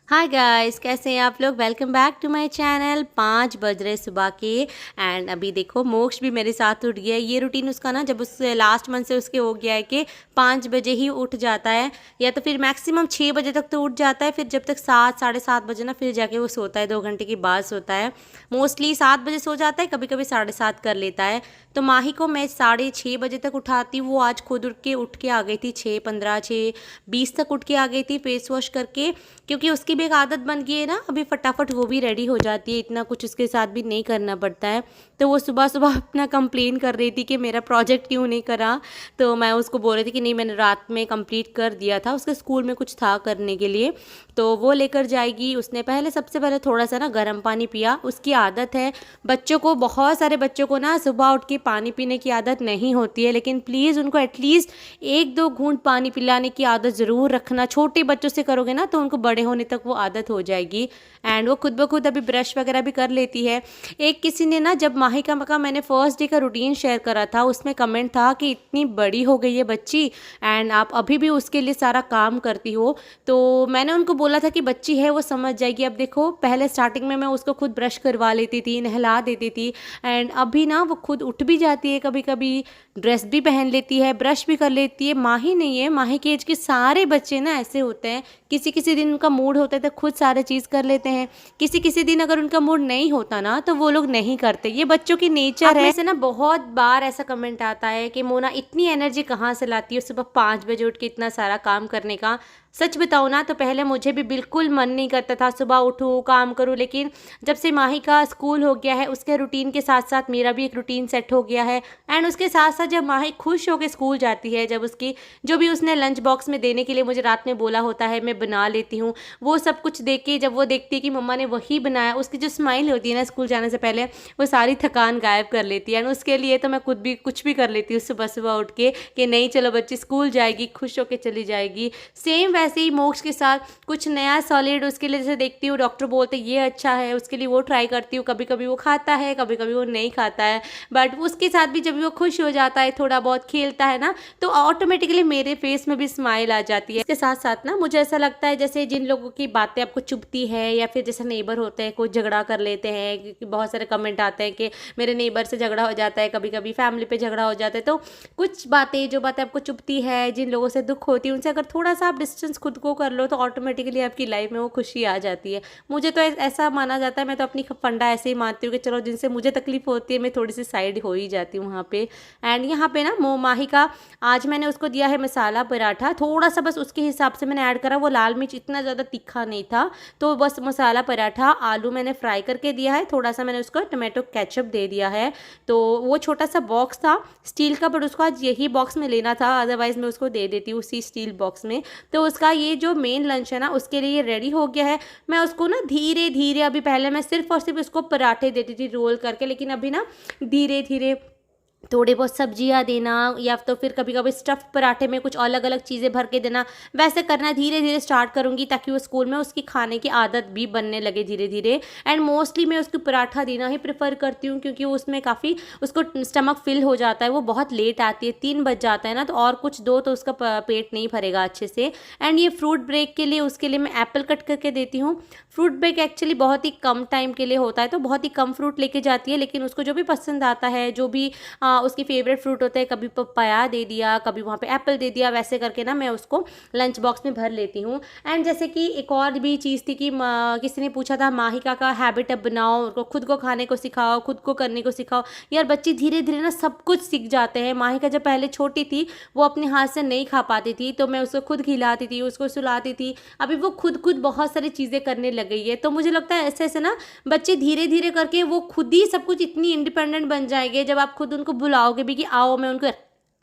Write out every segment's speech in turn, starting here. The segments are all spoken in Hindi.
हाय गाइस, कैसे हैं आप लोग। Welcome back to my channel. 5 बज रहे सुबह के एंड अभी देखो मोक्ष भी मेरे साथ उठ गया है। ये रूटीन उसका ना जब उस लास्ट मंथ से उसके हो गया है कि 5 बजे ही उठ जाता है, या तो फिर मैक्सिमम 6 बजे तक तो उठ जाता है। फिर जब तक 7 साढ़े 7 बजे ना फिर जाके वो सोता है, 2 घंटे के बाद सोता है। मोस्टली 7 बजे सो जाता है, कभी कभी 7:30 कर लेता है। तो माही को मैं 6:30 बजे तक उठाती हूँ। वो आज खुद उठ के आ गई थी, 6:15 6:20 तक उठ के आ गई थी फेस वॉश करके, क्योंकि उसकी भी एक आदत बन गई है ना। अभी फटाफट वो भी रेडी हो जाती है, इतना कुछ उसके साथ भी नहीं करना पड़ता है। तो वो सुबह सुबह अपना कंप्लेन कर रही थी कि मेरा प्रोजेक्ट क्यों नहीं करा। तो मैं उसको बोल रही थी कि नहीं, मैंने रात में कंप्लीट कर दिया था, उसके स्कूल में कुछ था करने के लिए। तो वो लेकर जाएगी। उसने सबसे पहले थोड़ा सा ना गर्म पानी पिया। उसकी आदत है, बच्चों को, बहुत सारे बच्चों को ना सुबह उठ के पानी पीने की आदत नहीं होती है, लेकिन प्लीज़ उनको एटलीस्ट 1-2 घूंट पानी पिलाने की आदत ज़रूर रखना। छोटे बच्चों से करोगे ना तो उनको बड़े होने तक वो आदत हो जाएगी। एंड वो खुद ब खुद अभी ब्रश वगैरह भी कर लेती है। एक किसी ने ना, जब माहिका का मैंने फर्स्ट डे का रूटीन शेयर करा था, उसमें कमेंट था कि इतनी बड़ी हो गई है बच्ची एंड आप अभी भी उसके लिए सारा काम करती हो। तो मैंने उनको बोला था कि बच्ची है, वो समझ जाएगी। अब देखो, पहले स्टार्टिंग में मैं उसको खुद ब्रश करवा लेती थी, नहला देती थी, एंड अभी ना वो खुद उठ भी जाती है, कभी कभी ड्रेस भी पहन लेती है, ब्रश भी कर लेती है। माही नहीं है, माही के एज के सारे बच्चे ना ऐसे होते हैं। किसी किसी दिन उनका मूड होता है तो खुद सारे चीज़ कर लेते हैं, किसी किसी दिन अगर उनका मूड नहीं होता ना तो वो लोग नहीं करते। ये बच्चों की नेचर है। में से ना बहुत बार ऐसा कमेंट आता है कि मोना इतनी एनर्जी कहाँ से लाती है सुबह 5 बजे उठ के इतना सारा काम करने का। सच बताओ ना तो पहले मुझे भी बिल्कुल मन नहीं करता था सुबह उठूँ काम करूँ, लेकिन जब से माही का स्कूल हो गया है, उसके रूटीन के साथ साथ मेरा भी एक रूटीन सेट हो गया है। एंड उसके साथ साथ जब माही खुश होकर स्कूल जाती है, जब उसकी जो भी उसने लंच बॉक्स में देने के लिए मुझे रात में बोला होता है मैं बना लेती हूँ, वो सब कुछ देख के जब वो देखती है कि मम्मा ने वही बनाया, उसकी जो स्माइल होती है ना स्कूल जाने से पहले, वो सारी थकान गायब कर लेती है। एंड उसके लिए तो मैं खुद भी कुछ भी कर लेती हूँ सुबह सुबह उठ के कि नहीं चलो बच्ची स्कूल जाएगी, खुश होकर चली जाएगी। सेम वैसे ही मोक्ष के साथ कुछ नया सॉलिड उसके लिए जैसे देखती हूँ, डॉक्टर बोलते ये अच्छा है, उसके लिए वो ट्राई करती हूँ। कभी कभी वो खाता है, कभी कभी वो नहीं खाता है, बट उसके साथ भी जब वो खुश हो जाता है, थोड़ा बहुत खेलता है ना, तो ऑटोमेटिकली मेरे फेस में भी स्माइल आ जाती है। इसके साथ साथ ना मुझे ऐसा लगता है जैसे जिन लोगों की बातें आपको चुभती है, या फिर जैसे नेबर होते हैं कोई झगड़ा कर लेते हैं, क्योंकि बहुत सारे कमेंट आते हैं कि मेरे नेबर से झगड़ा हो जाता है, कभी कभी फैमिली पे झगड़ा हो जाता है। तो कुछ बातें, जो बातें आपको चुभती है, जिन लोगों से दुख होती है, उनसे अगर थोड़ा सा आप डिस्टेंस खुद को कर लो तो ऑटोमेटिकली आपकी लाइफ में वो खुशी आ जाती है। मुझे तो ऐसा माना जाता है, मैं तो अपनी फंडा ऐसे ही मानती हूँ कि चलो जिनसे मुझे तकलीफ होती है मैं थोड़ी सी साइड हो ही जाती हूँ वहाँ पे। एंड यहाँ पे ना माही का आज मैंने उसको दिया है मसाला पराठा, थोड़ा सा बस उसके हिसाब से मैंने ऐड करा। वो लाल मिर्च इतना ज़्यादा तीखा नहीं था, तो बस मसाला पराठा, आलू मैंने फ्राई करके दिया है, थोड़ा सा मैंने उसको टमाटो केचप दे दिया है। तो वो छोटा सा बॉक्स था स्टील का, बट उसको आज यही बॉक्स में लेना था, अदरवाइज़ मैं उसको दे देती उसी स्टील बॉक्स में। तो उसका ये जो मेन लंच है ना उसके लिए रेडी हो गया है। मैं उसको ना धीरे धीरे, अभी पहले मैं सिर्फ और सिर्फ उसको पराठे देती थी रोल करके, लेकिन अभी ना धीरे धीरे थोड़ी बहुत सब्जियां देना, या तो फिर कभी कभी स्टफ़ पराठे में कुछ अलग अलग चीज़ें भर के देना, वैसे करना धीरे धीरे स्टार्ट करूँगी, ताकि वो स्कूल में उसकी खाने की आदत भी बनने लगे धीरे धीरे। एंड मोस्टली मैं उसको पराठा देना ही प्रेफर करती हूँ, क्योंकि उसमें काफ़ी उसको स्टमक फिल हो जाता है। वो बहुत लेट आती है, 3 बज जाता है ना, तो और कुछ दो तो उसका पेट नहीं भरेगा अच्छे से। एंड ये फ्रूट ब्रेक के लिए उसके लिए मैं एप्पल कट करके देती हूँ। फ्रूट ब्रेक एक्चुअली बहुत ही कम टाइम के लिए होता है, तो बहुत ही कम फ्रूट लेके जाती है, लेकिन उसको जो भी पसंद आता है, जो भी उसकी फेवरेट फ्रूट होता है, कभी पपाया दे दिया, कभी वहाँ पे एप्पल दे दिया, वैसे करके ना मैं उसको लंच बॉक्स में भर लेती हूँ। एंड जैसे कि एक और भी चीज़ थी कि किसी ने पूछा था माहिका का हैबिट अब बनाओ, उनको खुद को खाने को सिखाओ, खुद को करने को सिखाओ। यार बच्चे धीरे धीरे ना सब कुछ सीख जाते हैं। माहिका जब पहले छोटी थी वो अपने हाथ से नहीं खा पाती थी, तो मैं उसको खुद खिलाती थी, उसको सुलाती थी। अभी वो खुद खुद बहुत सारी चीज़ें करने लग गई है। तो मुझे लगता है ऐसे ऐसे ना बच्चे धीरे धीरे करके वो खुद ही सब कुछ इतनी इंडिपेंडेंट बन जाएंगे, जब आप खुद उनको बुलाओगे भी कि आओ मैं उनको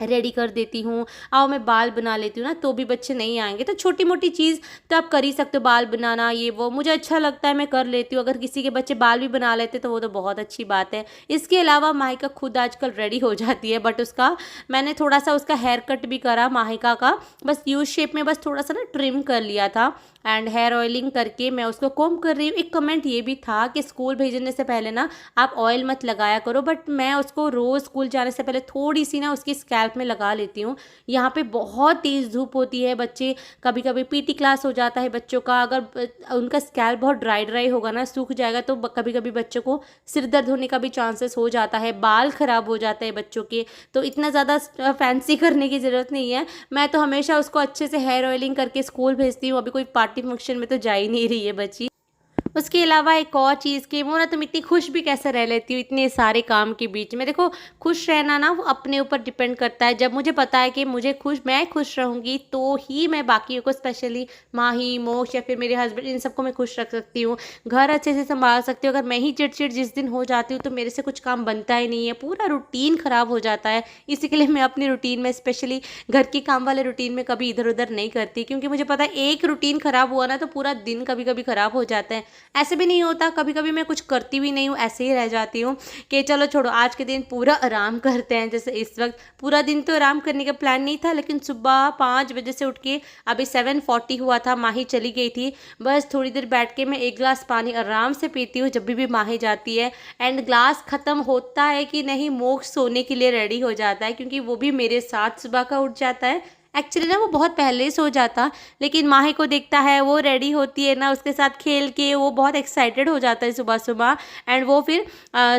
रेडी कर देती हूँ, आओ मैं बाल बना लेती हूँ ना, तो भी बच्चे नहीं आएंगे। तो छोटी मोटी चीज़ तो आप कर ही सकते हो, बाल बनाना ये वो मुझे अच्छा लगता है, मैं कर लेती हूँ। अगर किसी के बच्चे बाल भी बना लेते तो वो तो बहुत अच्छी बात है। इसके अलावा माहिका खुद आजकल रेडी हो जाती है, बट उसका मैंने थोड़ा सा उसका हेयर कट भी करा माहिका का, बस यू शेप में, बस थोड़ा सा ना ट्रिम कर लिया था। एंड हेयर ऑयलिंग करके मैं उसको कोम कर रही हूँ। एक कमेंट ये भी था कि स्कूल भेजने से पहले ना आप ऑयल मत लगाया करो, बट मैं उसको रोज़ स्कूल जाने से पहले थोड़ी सी ना उसकी स्कैल्प स्कैल्प में लगा लेती हूँ। यहाँ पे बहुत तेज़ धूप होती है, बच्चे कभी कभी पीटी क्लास हो जाता है बच्चों का, अगर उनका स्कैल्प बहुत ड्राई होगा ना, सूख जाएगा, तो कभी कभी बच्चों को सिर दर्द होने का भी चांसेस हो जाता है, बाल ख़राब हो जाते हैं बच्चों के। तो इतना ज़्यादा फैंसी करने की ज़रूरत नहीं है। मैं तो हमेशा उसको अच्छे से हेयर ऑयलिंग करके स्कूल भेजती हूँ। अभी कोई पार्टी फंक्शन में तो जा ही नहीं रही है बच्ची। उसके अलावा एक और चीज़ कि मोना तुम इतनी खुश भी कैसे रह लेती हो इतने सारे काम के बीच में। देखो, खुश रहना ना वो अपने ऊपर डिपेंड करता है। जब मुझे पता है कि मैं खुश रहूँगी तो ही मैं बाकियों को, स्पेशली माही, मोक्ष या फिर मेरे हस्बैंड, इन सबको मैं खुश रख सकती हूँ, घर अच्छे से संभाल सकती हूँ। अगर मैं ही चिड़चिड़ जिस दिन हो जाती हूँ तो मेरे से कुछ काम बनता ही नहीं है, पूरा रूटीन ख़राब हो जाता है। इसी के लिए मैं अपनी रूटीन में, स्पेशली घर की काम वाले रूटीन में, कभी इधर उधर नहीं करती, क्योंकि मुझे पता है एक रूटीन ख़राब हुआ ना तो पूरा दिन कभी कभी ख़राब हो जाता है। ऐसे भी नहीं होता, कभी कभी मैं कुछ करती भी नहीं हूँ, ऐसे ही रह जाती हूँ कि चलो छोड़ो, आज के दिन पूरा आराम करते हैं। जैसे इस वक्त पूरा दिन तो आराम करने का प्लान नहीं था, लेकिन सुबह 5 बजे से उठ के अभी 7:40 हुआ था, माही चली गई थी, बस थोड़ी देर बैठ के मैं 1 गिलास पानी आराम से पीती हूँ जब भी माही जाती है। एंड ग्लास ख़त्म होता है कि नहीं, मोक्ष सोने के लिए रेडी हो जाता है, क्योंकि वो भी मेरे साथ सुबह का उठ जाता है। एक्चुअली ना वो बहुत पहले ही सो जाता, लेकिन माही को देखता है, वो रेडी होती है ना, उसके साथ खेल के वो बहुत एक्साइटेड हो जाता है सुबह सुबह। एंड वो फिर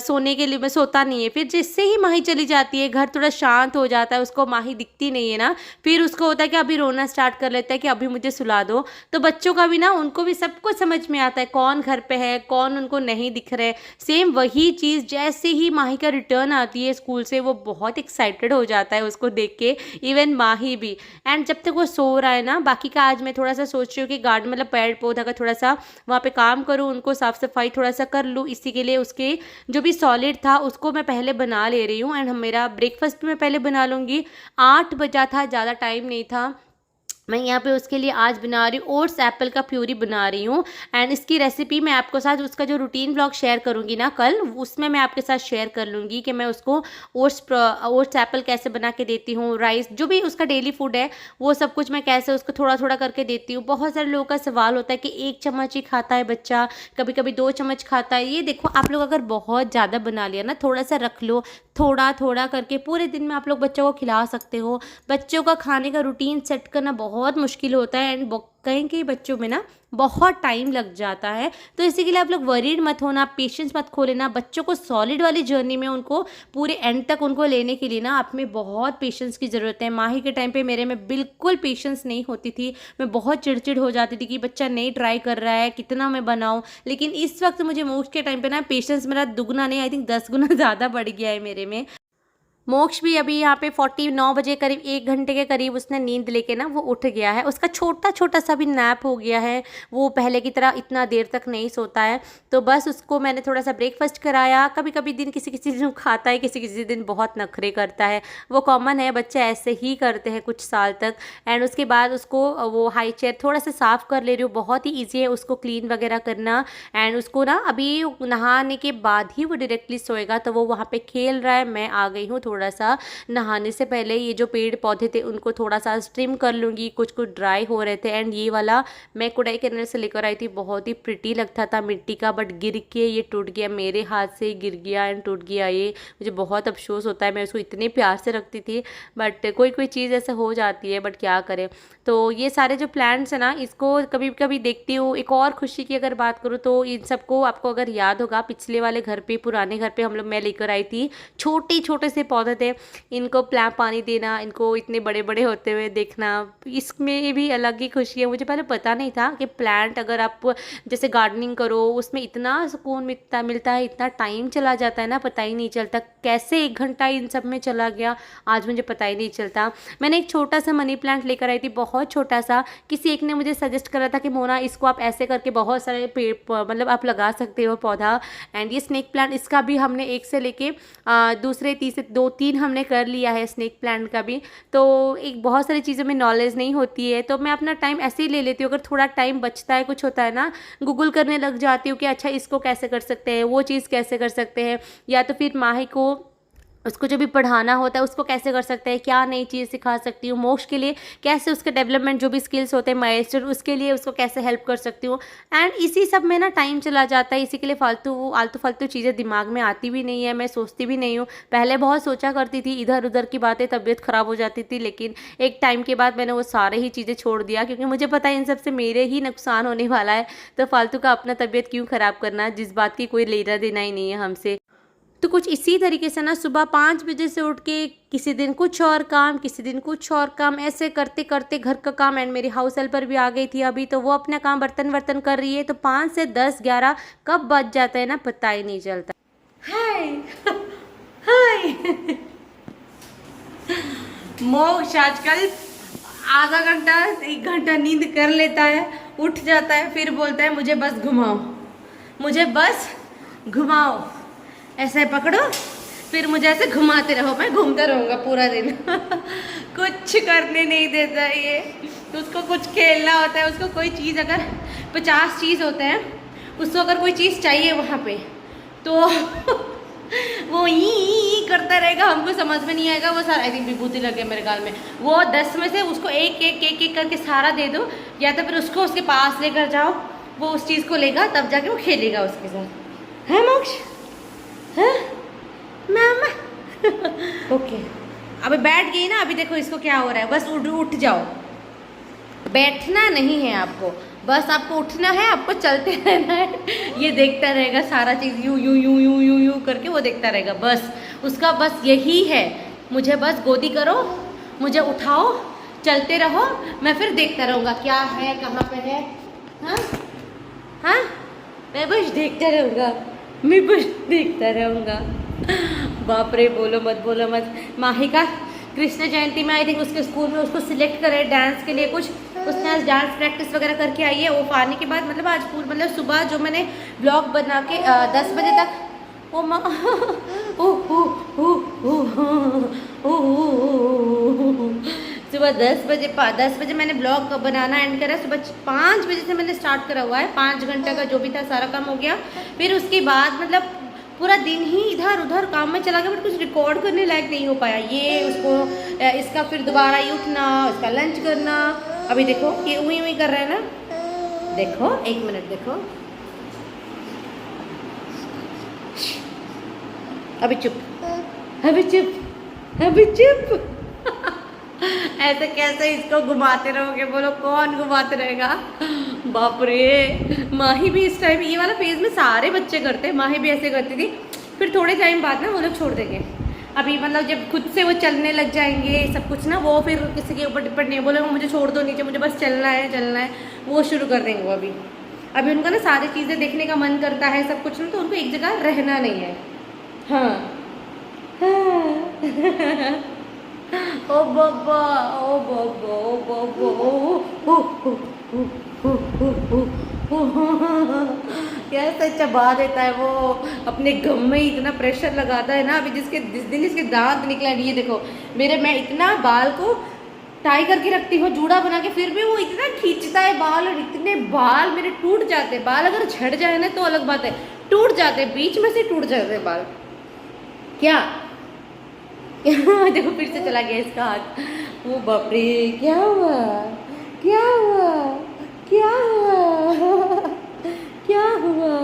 सोने के लिए मैं सोता नहीं है। फिर जिससे ही माही चली जाती है, घर थोड़ा शांत हो जाता है, उसको माही दिखती नहीं है ना, फिर उसको होता है कि अभी रोना स्टार्ट कर लेता है कि अभी मुझे सुला दो। तो बच्चों का भी ना, उनको भी सबको समझ में आता है कौन घर पे है, कौन उनको नहीं दिख रहा है। सेम वही चीज़ जैसे ही माही का रिटर्न आती है स्कूल से, वो बहुत एक्साइटेड हो जाता है उसको देख के, इवन माही भी। एंड जब तक वो सो रहा है ना, बाकी का आज मैं थोड़ा सा सोच रही हूँ कि गार्डन, मतलब पेड़ पौधा का थोड़ा सा वहाँ पे काम करूँ, उनको साफ़ सफाई थोड़ा सा कर लूँ। इसी के लिए उसके जो भी सॉलिड था उसको मैं पहले बना ले रही हूँ। एंड मेरा ब्रेकफास्ट भी मैं पहले बना लूँगी। 8 बजा था, ज़्यादा टाइम नहीं था। मैं यहाँ पे उसके लिए आज बना रही हूँ ओट्स एप्पल का प्यूरी बना रही हूँ। एंड इसकी रेसिपी मैं आपको साथ, उसका जो रूटीन ब्लॉग शेयर करूँगी ना कल, उसमें मैं आपके साथ शेयर कर लूँगी कि मैं उसको ओट्स एप्पल कैसे बना के देती हूँ, राइस जो भी उसका डेली फूड है वो सब कुछ मैं कैसे उसको थोड़ा थोड़ा करके देती हूँ। बहुत सारे लोगों का सवाल होता है कि 1 चम्मच ही खाता है बच्चा, कभी कभी 2 चम्मच खाता है। ये देखो, आप लोग अगर बहुत ज़्यादा बना लिया ना, थोड़ा सा रख लो, थोड़ा थोड़ा करके पूरे दिन में आप लोग बच्चों को खिला सकते हो। बच्चों का खाने का रूटीन सेट करना बहुत मुश्किल होता है, एंड कहीं कहीं बच्चों में ना बहुत टाइम लग जाता है। तो इसी के लिए आप लोग वरीड मत होना, पेशेंस मत खो लेना। बच्चों को सॉलिड वाली जर्नी में उनको पूरे एंड तक उनको लेने के लिए ना आप में बहुत पेशेंस की ज़रूरत है। माही के टाइम पे मेरे में बिल्कुल पेशेंस नहीं होती थी, मैं बहुत चिड़चिड़ हो जाती थी कि बच्चा नहीं ट्राई कर रहा है, कितना मैं बनाऊँ। लेकिन इस वक्त मुझे मोक्ष के टाइम पे ना पेशेंस मेरा दुगना नहीं, आई थिंक 10 गुना ज़्यादा बढ़ गया है मेरे में। मोक्ष भी अभी यहाँ पे 49 बजे करीब, 1 घंटे के करीब उसने नींद लेके ना वो उठ गया है। उसका छोटा छोटा सा भी नैप हो गया है, वो पहले की तरह इतना देर तक नहीं सोता है। तो बस उसको मैंने थोड़ा सा ब्रेकफास्ट कराया। कभी कभी दिन किसी किसी दिन खाता है, किसी किसी दिन बहुत नखरे करता है, वो कॉमन है, बच्चे ऐसे ही करते हैं कुछ साल तक। एंड उसके बाद उसको वो हाई चेयर थोड़ा सा साफ़ कर ले रही हूँ, बहुत ही ईजी है उसको क्लीन वगैरह करना। एंड उसको ना अभी नहाने के बाद ही वो डायरेक्टली सोएगा, तो वो वहाँ पर खेल रहा है। मैं आ गई हूँ थोड़ा सा नहाने से पहले, ये जो पेड़ पौधे थे उनको थोड़ा सा स्ट्रिम कर लूँगी, कुछ कुछ ड्राई हो रहे थे। एंड ये वाला मैं कुडाई केरल से लेकर आई थी, बहुत ही प्रिटी लगता था मिट्टी का, बट गिर के ये टूट गया, मेरे हाथ से गिर गया एंड टूट गया। ये मुझे बहुत अफसोस होता है, मैं उसको इतने प्यार से रखती थी, बट कोई कोई चीज़ ऐसे हो जाती है, बट क्या करें। तो ये सारे जो प्लांट्स हैं ना, इसको कभी कभी देखती हूँ। एक और खुशी की अगर बात करूँ तो इन सबको आपको अगर याद होगा, पिछले वाले घर पे, पुराने घर पे हम लोग, मैं लेकर आई थी, छोटे छोटे से पौधे थे, इनको पानी देना, इनको इतने बड़े बड़े होते हुए देखना, इसमें भी अलग ही खुशी है। मुझे पहले पता नहीं था कि प्लांट अगर आप जैसे गार्डनिंग करो उसमें इतना सुकून मिलता है, इतना टाइम चला जाता है ना, पता ही नहीं चलता कैसे 1 घंटा इन सब में चला गया, आज मुझे पता ही नहीं चलता। मैंने एक छोटा सा मनी प्लांट लेकर आई थी, बहुत छोटा सा। किसी एक ने मुझे सजेस्ट करा था कि मोना इसको आप ऐसे करके बहुत सारे पेड़ मतलब आप लगा सकते हो पौधा। एंड ये स्नेक प्लांट, इसका भी हमने 1 से लेके दूसरे तीसरे 2-3 हमने कर लिया है स्नेक प्लांट का भी। तो एक बहुत सारी चीज़ों में नॉलेज नहीं होती है, तो मैं अपना टाइम ऐसे ही ले लेती हूँ। अगर थोड़ा टाइम बचता है, कुछ होता है ना, गूगल करने लग जाती हूँ कि अच्छा इसको कैसे कर सकते हैं, वो चीज़ कैसे कर सकते हैं, या तो फिर माही को उसको जो भी पढ़ाना होता है उसको कैसे कर सकते हैं, क्या नई चीज़ सिखा सकती हूँ, मोक्ष के लिए कैसे उसके डेवलपमेंट जो भी स्किल्स होते हैं माइलस्टोन उसके लिए उसको कैसे हेल्प कर सकती हूँ। एंड इसी सब में ना टाइम चला जाता है, इसी के लिए आलतू फालतू चीज़ें दिमाग में आती भी नहीं है, मैं सोचती भी नहीं हूँ। पहले बहुत सोचा करती थी, इधर उधर की बातें, तबीयत ख़राब हो जाती थी, लेकिन एक टाइम के बाद मैंने वो सारे ही चीज़ें छोड़ दिया, क्योंकि मुझे पता है इन सब से मेरे ही नुकसान होने वाला है। तो फालतू का अपना तबीयत क्यों ख़राब करना, जिस बात की कोई लेना देना ही नहीं है हमसे। तो कुछ इसी तरीके से ना सुबह 5 बजे से उठ के किसी दिन कुछ और काम, किसी दिन कुछ और काम, ऐसे करते करते घर का काम, एंड मेरी हाउस हेल्पर भी आ गई थी अभी, तो वो अपना काम बर्तन वर्तन कर रही है। तो 5 से 10-11 कब बज जाता है ना पता ही नहीं चलता। हाय हाय मोक्ष आजकल आधा घंटा 1 घंटा नींद कर लेता है, उठ जाता है, फिर बोलता है मुझे बस घुमाओ, मुझे बस घुमाओ, ऐसे पकड़ो, फिर मुझे ऐसे घुमाते रहो, मैं घूमता रहूँगा पूरा दिन कुछ करने नहीं देता ये। तो उसको कुछ खेलना होता है, उसको कोई चीज़ अगर 50 चीज़ होते हैं, उसको अगर कोई चीज़ चाहिए वहाँ पे तो वो ई करता रहेगा, हमको समझ में नहीं आएगा। वो सारा आई थिंक विभूति लगे मेरे गाल में, वो 10 में से उसको एक एक एक एक करके सारा दे दो, या तो फिर उसको उसके पास लेकर जाओ, वो उस चीज़ को लेगा, तब जाके वो खेलेगा उसके साथ। है मोक्ष? है मामा? ओके अभी बैठ गई ना, अभी देखो इसको क्या हो रहा है, बस उठ जाओ, बैठना नहीं है आपको, बस आपको उठना है, आपको चलते रहना है, ये देखता रहेगा सारा चीज़ यूं यूं यूं यूं यूं यूं करके वो देखता रहेगा, बस उसका बस यही है, मुझे बस गोदी करो, मुझे उठाओ, चलते रहो, मैं फिर देखता रहूँगा क्या है, कहाँ पे है। हाँ हाँ मैं बस देखता रहूँगा, मैं बस देखता रहूँगा। बाप रे, बोलो मत। माही का कृष्ण जयंती में आई थिंक उसके स्कूल में उसको सिलेक्ट करे डांस के लिए कुछ, उसने आज डांस प्रैक्टिस वगैरह करके आई है। वो आने के बाद मतलब आज मतलब सुबह जो मैंने ब्लॉग बना के 10 बजे तक ओ माँ सुबह 10 बजे मैंने ब्लॉग बनाना एंड करा, सुबह 5 बजे से मैंने स्टार्ट करा हुआ है, 5 घंटे का जो भी था सारा काम हो गया। फिर उसके बाद मतलब पूरा दिन ही इधर उधर काम में चला गया, बट कुछ रिकॉर्ड करने लायक नहीं हो पाया। ये उसको इसका फिर दोबारा ही उठना, इसका लंच करना, अभी देखो ये उई कर रहा है ना, देखो 1 मिनट देखो, अभी चुप, अभी चुप, अभी चुप ऐसे कैसे इसको घुमाते रहोगे, बोलो कौन घुमाते रहेगा। बाप रे, माही भी इस टाइम ये वाला फेज में सारे बच्चे करते हैं, माही भी ऐसे करती थी, फिर थोड़े टाइम बाद ना वो लोग छोड़ देंगे। अभी मतलब जब खुद से वो चलने लग जाएंगे सब कुछ ना, वो फिर किसी के ऊपर डिपेंड नहीं बोले मुझे छोड़ दो नीचे, मुझे बस चलना है, वो शुरू कर देंगे वो अभी उनका ना सारी चीज़ें देखने का मन करता है सब कुछ ना, तो उनको एक जगह रहना नहीं है। हाँ ओ बाबा, ओ बाबा, ओ बाबा, कैसे चबा देता है वो, अपने गम में इतना प्रेशर लगाता है ना। अभी जिस दिन इसके दांत निकला, ये देखो मैं इतना बाल को टाई करके रखती हूँ, जूड़ा बना के, फिर भी वो इतना खींचता है बाल, और इतने बाल मेरे टूट जाते हैं। बाल अगर झड़ जाए ना तो अलग बात है, टूट जाते बीच में से, टूट जाते बाल। क्या देखो फिर से चला गया इसका हाथ, वो बाप रे, क्या हुआ, क्या हुआ, क्या हुआ, क्या हुआ।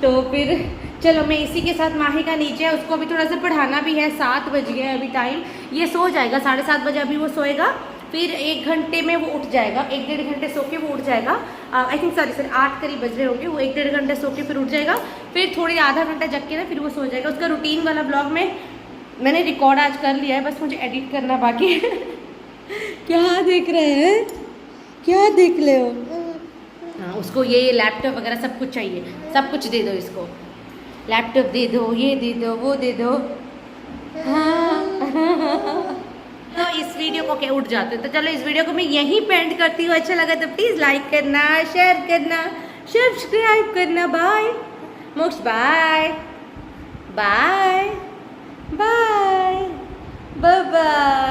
तो फिर चलो मैं इसी के साथ, माही का नीचे है, उसको अभी थोड़ा सा पढ़ाना भी है, 7 बज गए अभी टाइम, ये सो जाएगा 7:30 बजे अभी वो सोएगा, फिर 1 घंटे में वो उठ जाएगा, 1-1.5 घंटे सो के वो उठ जाएगा। आई थिंक सॉरी 8 करीब बज रहे होंगे, वो 1-1.5 घंटे सो के फिर उठ जाएगा, फिर थोड़ी आधा घंटा जग के ना फिर वो सो जाएगा। उसका रूटीन वाला ब्लॉग में मैंने रिकॉर्ड आज कर लिया है, बस मुझे एडिट करना बाकी है। क्या देख रहे हैं, क्या देख ले हो। हाँ, उसको ये लैपटॉप वगैरह सब कुछ चाहिए, सब कुछ दे दो इसको, लैपटॉप दे दो, ये दे दो, वो दे दो। हाँ तो इस वीडियो को क्या उठ जाते हैं, तो चलो इस वीडियो को मैं यहीं पेंड करती हूँ। अच्छा लगा तो प्लीज़ लाइक करना, शेयर करना, सब्सक्राइब करना। Bye Moksh, bye bye bye bye bye.